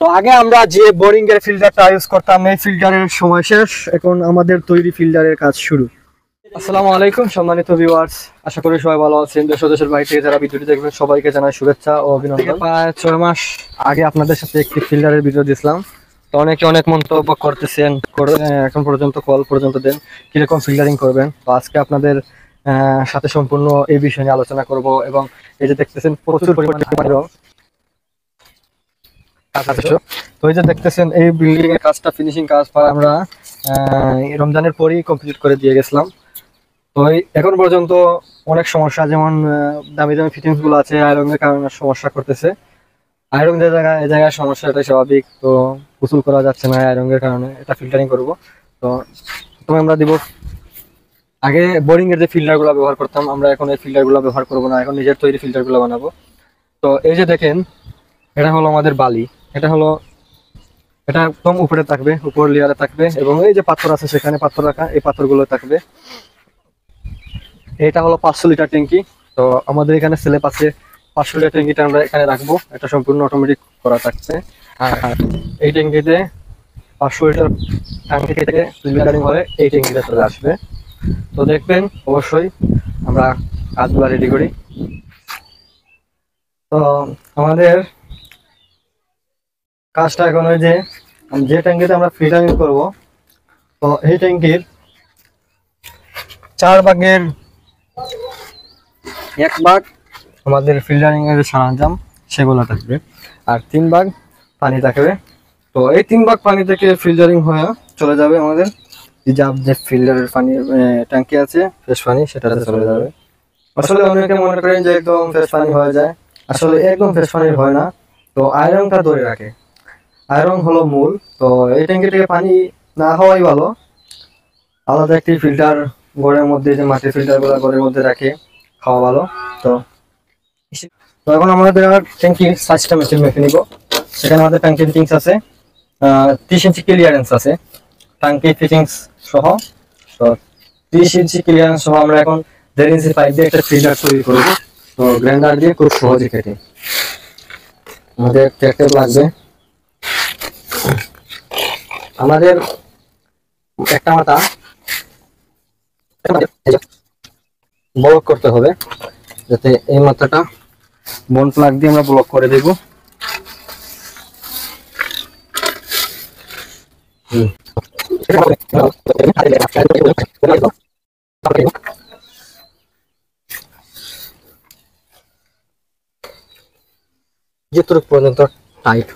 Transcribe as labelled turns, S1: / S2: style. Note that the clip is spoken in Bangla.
S1: তো আগে আমরা যে বোরিং এর ফিল্টারটা ইউজ করতাম এই ফিল্টারের সময় শেষ, এখন আমাদের তৈরি ফিল্টারের কাজ শুরু। আসসালামু আলাইকুম সম্মানিত ভিউয়ার্স, আশা করি সবাই ভালো আছেন। দেশ ও দেশের বাইরে থেকে যারা ভিডিওটি দেখবেন সবাইকে জানাই শুভেচ্ছা ও অভিনন্দন। প্রায় 6 মাস আগে আপনাদের সাথে একটি ফিল্টারের ভিডিও দিয়েছিলাম, তো অনেকে অনেক মন্তব্য করতেছেন, এখন পর্যন্ত কল পর্যন্ত দেন কিরকম ফিল্টারিং করবেন। তো আজকে আপনাদের সাথে সম্পূর্ণ এই বিষয় নিয়ে আলোচনা করব। এবং এই যে দেখতেছেন প্রচুর পরিমাণে তো এই যে দেখতেছেন এই বিল্ডিং এর কাজটা ফিনিশিং কাজ আমরা রমজানের পরই কমপ্লিট করে দিয়ে গেছিলাম। তো এখন পর্যন্ত অনেক সমস্যা, যেমন দামি দামি ফিটিংস গুলো আছে আয়রনের কারণে সমস্যা করতেছে। আয়রন যে জায়গায় এই জায়গায় সমস্যা, এটা স্বাভাবিক। তো গোসল করা যাচ্ছে না আয়রনের কারণে, এটা ফিল্টারিং করব। তো প্রথমে আমরা দিব, আগে বোরিং এর যে ফিল্টার গুলো ব্যবহার করতাম আমরা এখন এই ফিল্টার গুলো ব্যবহার করবো না, এখন নিজের তৈরি ফিল্টার গুলো বানাবো। তো এই যে দেখেন, এটা হলো আমাদের বালি, এটা একদম উপরে থাকবে, উপর লেয়ারে থাকবে। এবং এই যে পাথর আছে সেখানে পাথর রাখা, এই পাথরগুলো থাকবে। এটা হলো 500 লিটার ট্যাঙ্কি। তো আমাদের এখানে স্ল্যাব আছে, 500 লিটার ট্যাঙ্কিটা আমরা এখানে রাখবো, এটা সম্পূর্ণ অটোমেটিক করা থাকছে। আর এই ট্যাঙ্কিতে 500 লিটার ট্যাঙ্কি থেকে ফিল্টারিং হয়ে এই ট্যাঙ্কিতে চলে আসবে। তো দেখবেন অবশ্যই আমরা কাজগুলো রেডি করি। তো আমাদের কাজটা এখন ওই যে ট্যাঙ্কিতে আমরা ফিল্টারিং করব, তো এই ট্যাঙ্কির 4 ভাগের 1 ভাগ আমাদের ফিল্টারিং এর সরঞ্জাম সেগুলো থাকবে, আর 3 ভাগ পানি থাকবে। তো এই 3 ভাগ পানি থেকে ফিল্টারিং হয়ে চলে যাবে আমাদের যে ফিল্টারের পানি ট্যাঙ্কি আছে ফ্রেশ পানি, সেটাতে চলে যাবে। আসলে অনেকে মনে করেন যে একদম ফ্রেশ পানি হয়ে যায়, আসলে একদম ফ্রেশ পানি হয় না। তো আয়রনটা ধরে রাখে, আয়রন হলো মূল। তো এই ট্যাঙ্কি থেকে পানি না হওয়াই ভালো, আলাদা একটি ফিল্টার ঘরের মধ্যে, যে মাটির ফিল্টার গুলা ঘরের মধ্যে রাখে খাওয়া ভালো। তো এখন আমাদের ট্যাঙ্কির সাইজটা মেপে নিব। সেখানে আমাদের ট্যাঙ্কির ফিটিংস আছে 30 ইঞ্চি ক্লিয়ারেন্স আছে ট্যাঙ্কি ফিটিংস সহ। তো 30 ইঞ্চি ক্লিয়ারেন্স সহ আমরা এখন 1.5 ইঞ্চি পাইপ দিয়ে একটা ফিল্টার তৈরি করবো। তো গ্রাইন্ডার দিয়ে খুব সহজে কেটে আমাদের ট্র্যাক্টর লাগবে। আমাদের একটা মাথা ব্লক করতে হবে, যাতে এই মাথাটা বন প্লাগ দিয়ে আমরা ব্লক করে দেব। যতটুকু পর্যন্ত টাইট